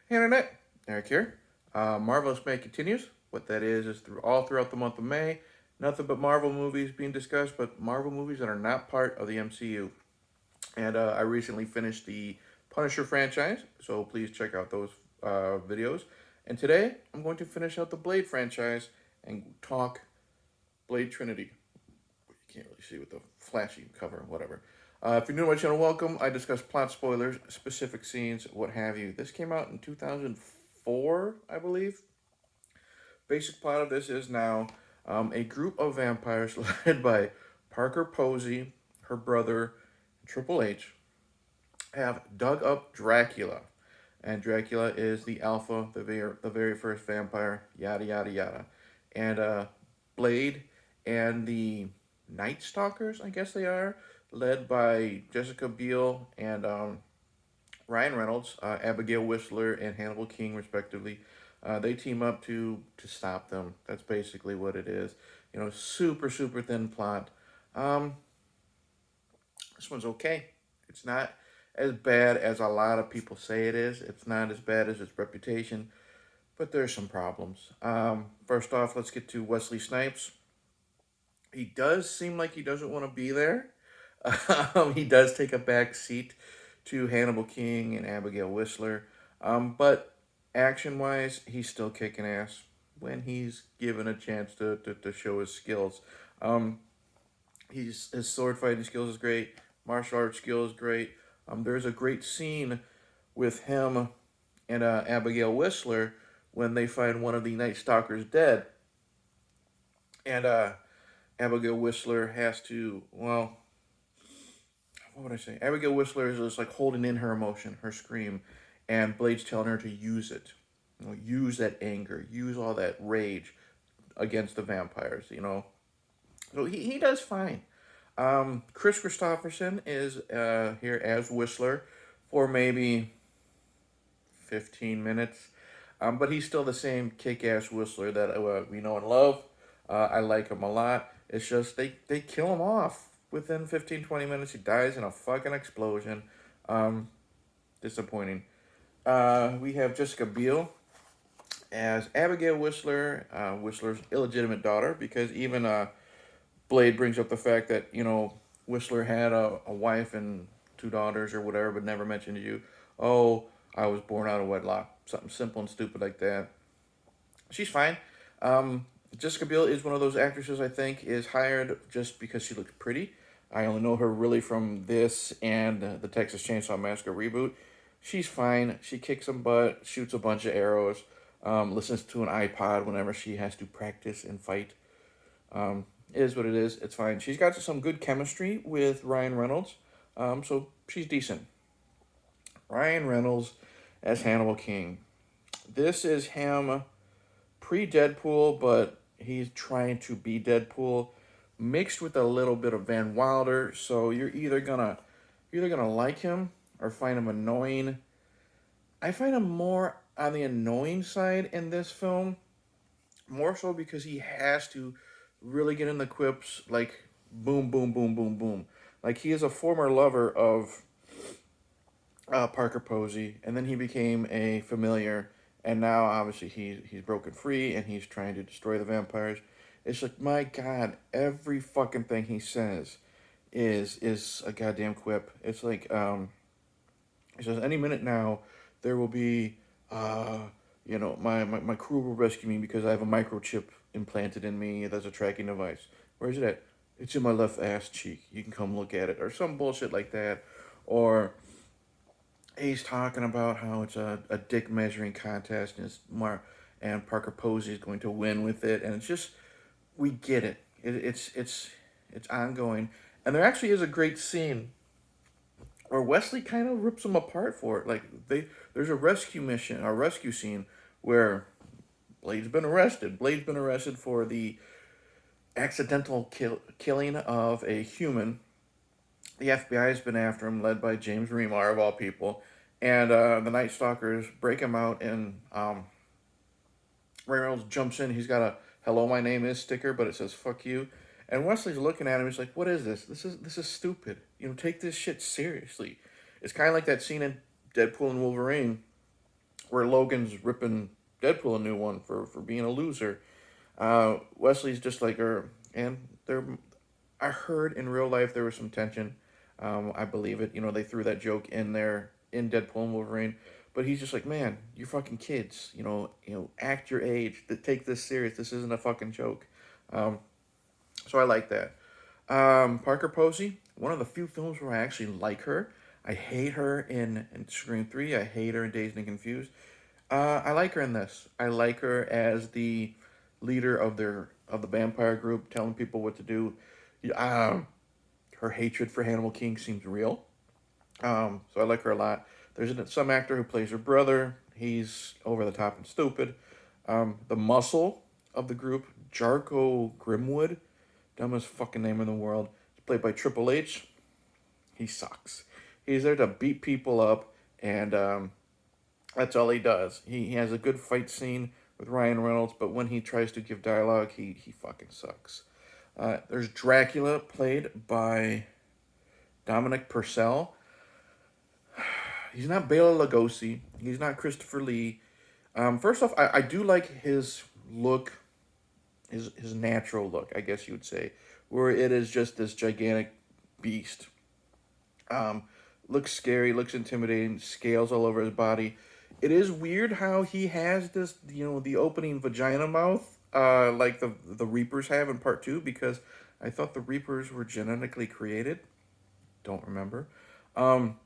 Hey Internet, Eric here. Marvelous May continues. What that is all throughout the month of May, nothing but Marvel movies being discussed, but Marvel movies that are not part of the MCU. And I recently finished the Punisher franchise, so please check out those videos. And today I'm going to finish out the Blade franchise and talk Blade Trinity. You can't really see with the flashy cover, whatever. If you're new to my channel, welcome. I discuss plot spoilers, specific scenes, what have you. This came out in 2004, I believe. Basic plot of this is now a group of vampires led by Parker Posey, her brother, Triple H, have dug up Dracula. And Dracula is the alpha, the very first vampire, yada, yada, yada. And Blade and the Night Stalkers, I guess they are, led by Jessica Biel and Ryan Reynolds, Abigail Whistler, and Hannibal King, respectively. They team up to stop them. That's basically what it is. You know, super super thin plot. Um, this one's okay. It's not as bad as a lot of people say it is. It's not as bad as its reputation, but there's some problems. First off, let's get to Wesley Snipes. He does seem like he doesn't want to be there. He does take a back seat to Hannibal King and Abigail Whistler. But action wise, he's still kicking ass when he's given a chance to show his skills. Um, his sword fighting skills is great, martial arts skills is great. There's a great scene with him and Abigail Whistler when they find one of the Night Stalkers dead, and Abigail Whistler has to, well, what would I say? Abigail Whistler is just like holding in her emotion, her scream, and Blade's telling her to use it. You know, use that anger, use all that rage against the vampires. You know, so he does fine. Chris Christopherson is here as Whistler for maybe 15 minutes, but he's still the same kick-ass Whistler that we know and love. I like him a lot. It's just they kill him off within 15-20 minutes. He dies in a fucking explosion. Um, Disappointing. We have Jessica Biel as Abigail Whistler, Whistler's illegitimate daughter, because even Blade brings up the fact that, you know, Whistler had a wife and two daughters or whatever, but never mentioned to you, oh, I was born out of wedlock. Something simple and stupid like that. She's fine. Um, Jessica Biel is one of those actresses I think is hired just because she looks pretty. I only know her really from this and the Texas Chainsaw Massacre reboot. She's fine. She kicks some butt, shoots a bunch of arrows, listens to an iPod whenever she has to practice and fight. It is what it is. It's fine. She's got some good chemistry with Ryan Reynolds, so she's decent. Ryan Reynolds as Hannibal King. This is him pre Deadpool, but he's trying to be Deadpool, mixed with a little bit of Van Wilder. So you're either gonna like him or find him annoying. I find him more on the annoying side in this film, more so because he has to really get in the quips like boom, boom, boom, boom, boom. Like he is a former lover of Parker Posey, and then he became a familiar, and now obviously he's broken free and he's trying to destroy the vampires. It's like, my God, every fucking thing he says is a goddamn quip. It's like he says any minute now there will be my crew will rescue me because I have a microchip implanted in me that's a tracking device. Where's it at? It's in my left ass cheek. You can come look at it, or some bullshit like that, or he's talking about how it's a dick measuring contest and and Parker Posey is going to win with it, and it's just, we get it. It's ongoing, and there actually is a great scene where Wesley kind of rips them apart for it. Like there's a rescue scene where Blade's been arrested for the accidental killing of a human. The FBI has been after him, led by James Remar of all people, and the Night Stalkers break him out, and Reynolds jumps in. He's got a "Hello, my name is" sticker, but it says "fuck you." And Wesley's looking at him. He's like, "What is this? This is stupid. You know, take this shit seriously." It's kind of like that scene in Deadpool and Wolverine where Logan's ripping Deadpool a new one for being a loser. Wesley's just like her, and there. I heard in real life there was some tension. I believe it. You know, they threw that joke in there in Deadpool and Wolverine, but he's just like, man, you're fucking kids. Act your age. Take this serious. This isn't a fucking joke. Um, so I like that. Parker Posey, one of the few films where I actually like her. I hate her in Scream 3. I hate her in Dazed and Confused. I like her in this. I like her as the leader of the vampire group, telling people what to do. Her hatred for Hannibal King seems real. So I like her a lot. There's some actor who plays her brother. He's over the top and stupid. The muscle of the group, Jarko Grimwood, dumbest fucking name in the world. He's played by Triple H. He sucks. He's there to beat people up, and that's all he does. He has a good fight scene with Ryan Reynolds, but when he tries to give dialogue, he fucking sucks. There's Dracula, played by Dominic Purcell. He's not Bela Lugosi. He's not Christopher Lee. First off, I do like his look, his natural look, I guess you would say, where it is just this gigantic beast. Um, Looks scary, looks intimidating, scales all over his body. It is weird how he has this, the opening vagina mouth, like the Reapers have in part 2, because I thought the Reapers were genetically created. Don't remember. Um,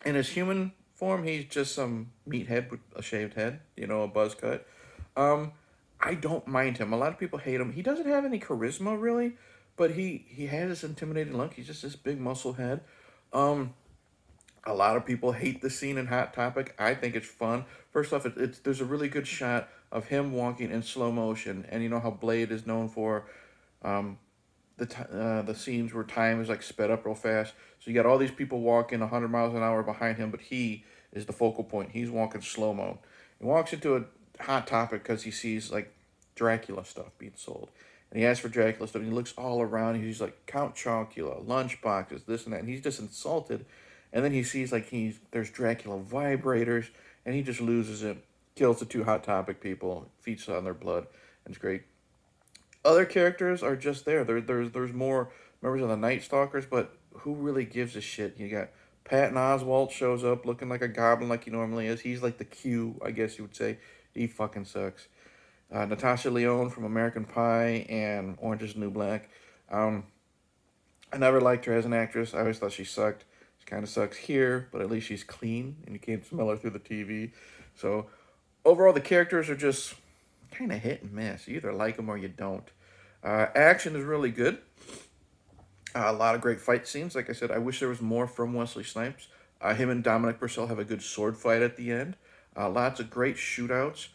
in his human form, he's just some meathead with a shaved head, a buzz cut. Um, I don't mind him. A lot of people hate him. He doesn't have any charisma really, but he has this intimidating look. He's just this big muscle head. Um, a lot of people hate the scene in Hot Topic. I think it's fun. First off, it's there's a really good shot of him walking in slow motion, and you know how Blade is known for um, the scenes where time is like sped up real fast. So you got all these people walking 100 miles an hour behind him, but he is the focal point. He's walking slow mo. He walks into a Hot Topic because he sees like Dracula stuff being sold, and he asks for Dracula stuff. And he looks all around. He's like Count Chocula, lunch boxes, this and that. And he's just insulted. And then he sees like there's Dracula vibrators, and he just loses it. Kills the two Hot Topic people, feasts on their blood, and it's great. Other characters are just there. There's more members of the Night Stalkers, but who really gives a shit? You got Patton Oswalt shows up looking like a goblin like he normally is. He's like the Q, I guess you would say. He fucking sucks. Natasha Lyonne from American Pie and Orange is the New Black. Um, I never liked her as an actress. I always thought she sucked. She kind of sucks here, but at least she's clean and you can't smell her through the TV. So overall, the characters are just kind of hit and miss. You either like them or you don't. Action is really good. A lot of great fight scenes. Like I said, I wish there was more from Wesley Snipes. Him and Dominic Purcell have a good sword fight at the end. Lots of great shootouts.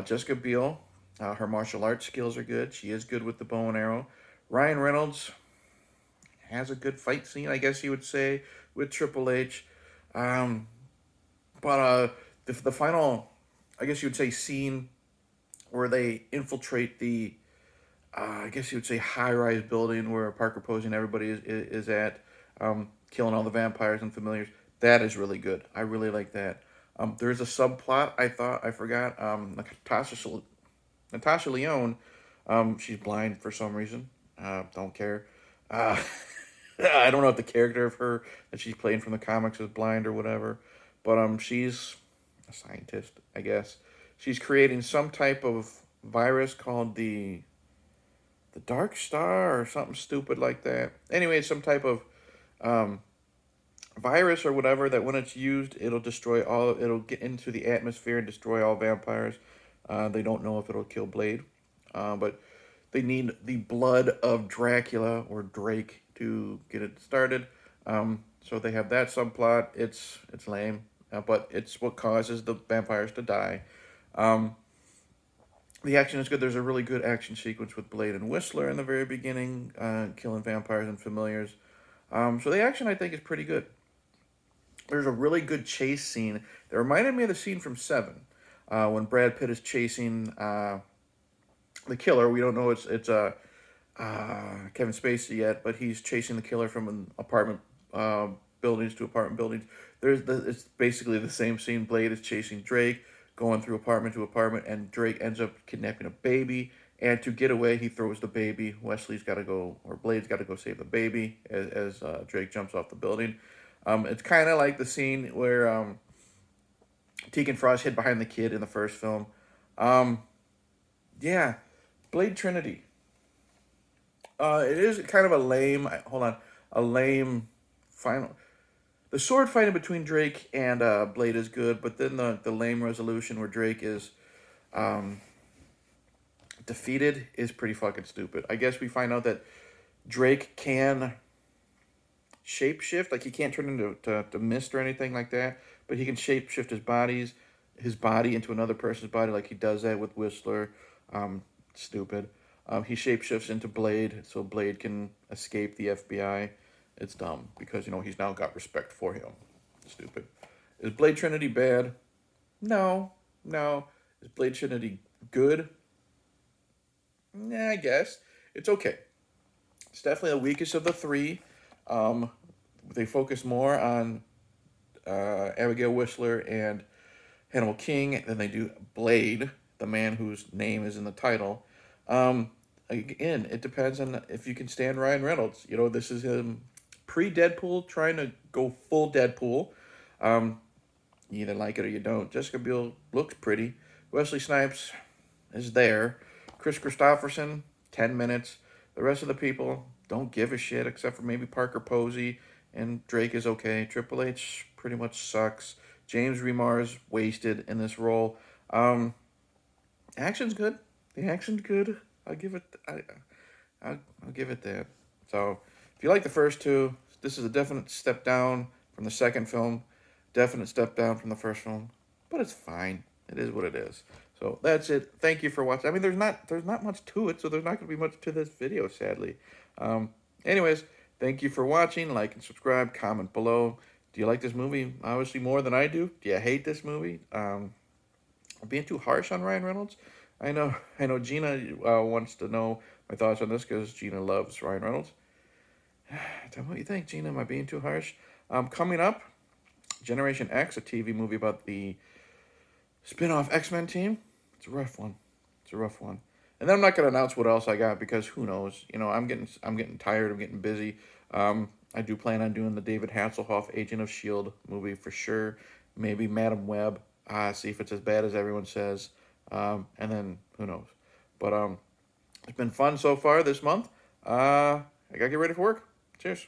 Jessica Biel, her martial arts skills are good. She is good with the bow and arrow. Ryan Reynolds has a good fight scene, I guess you would say, with Triple H. Um, but the final, I guess you would say, scene where they infiltrate the I guess you would say high-rise building where Parker Posey and everybody is at, killing all the vampires and familiars. That is really good. I really like that. There's a subplot I forgot. Natasha Lyonne, she's blind for some reason. Don't care. Uh, I don't know if the character of her that she's playing from the comics is blind or whatever, but she's a scientist, I guess. She's creating some type of virus called the Dark Star or something stupid like that. Anyway, it's some type of um, virus or whatever that when it's used, it'll get into the atmosphere and destroy all vampires. They don't know if it'll kill Blade, but they need the blood of Dracula or Drake to get it started. So they have that subplot. It's lame, but it's what causes the vampires to die. Um, the action is good. There's a really good action sequence with Blade and Whistler in the very beginning, killing vampires and familiars. So the action, I think, is pretty good. There's a really good chase scene that reminded me of the scene from Seven, when Brad Pitt is chasing the killer. We don't know Kevin Spacey yet, but he's chasing the killer from an apartment buildings to apartment buildings. It's basically the same scene. Blade is chasing Drake. going through apartment to apartment, and Drake ends up kidnapping a baby. And to get away, he throws the baby. Wesley's got to go, or Blade's got to go save the baby as Drake jumps off the building. It's kind of like the scene where Tegan Frost hid behind the kid in the first film. Yeah, Blade Trinity. It is kind of a lame. Hold on, a lame final. The sword fighting between Drake and Blade is good, but then the lame resolution where Drake is defeated is pretty fucking stupid. I guess we find out that Drake can shapeshift, like he can't turn into to mist or anything like that, but he can shapeshift his body into another person's body, like he does that with Whistler. Stupid. He shapeshifts into Blade, so Blade can escape the FBI. It's dumb because he's now got respect for him. Stupid. Is Blade Trinity bad? No, no. Is Blade Trinity good? Nah, I guess it's okay. It's definitely the weakest of the three. They focus more on Abigail Whistler and Hannibal King than they do Blade, the man whose name is in the title. Again, it depends on if you can stand Ryan Reynolds. This is him pre-Deadpool trying to go full Deadpool. You either like it or you don't. Jessica Biel looks pretty. Wesley Snipes is there. Chris Christopherson, 10 minutes. The rest of the people don't give a shit except for maybe Parker Posey, and Drake is okay. Triple H pretty much sucks. James Remar's wasted in this role. Action's good. The action's good. I'll give it that. So, if you like the first two, this is a definite step down from the second film. Definite step down from the first film, but it's fine. It is what it is. So that's it. Thank you for watching. I mean, there's not much to it, so there's not going to be much to this video, sadly. Anyways, thank you for watching. Like and subscribe. Comment below. Do you like this movie? Obviously more than I do. Do you hate this movie? I'm being too harsh on Ryan Reynolds. I know. Gina wants to know my thoughts on this because Gina loves Ryan Reynolds. Tell me what you think, Gina. Am I being too harsh? Coming up, Generation X, a TV movie about the spin-off X-Men team. It's a rough one. And then I'm not gonna announce what else I got because who knows? I'm getting tired. I'm getting busy. I do plan on doing the David Hasselhoff Agent of S.H.I.E.L.D. movie for sure. Maybe Madam Web. See if it's as bad as everyone says. And then who knows? But it's been fun so far this month. I gotta get ready for work. Cheers.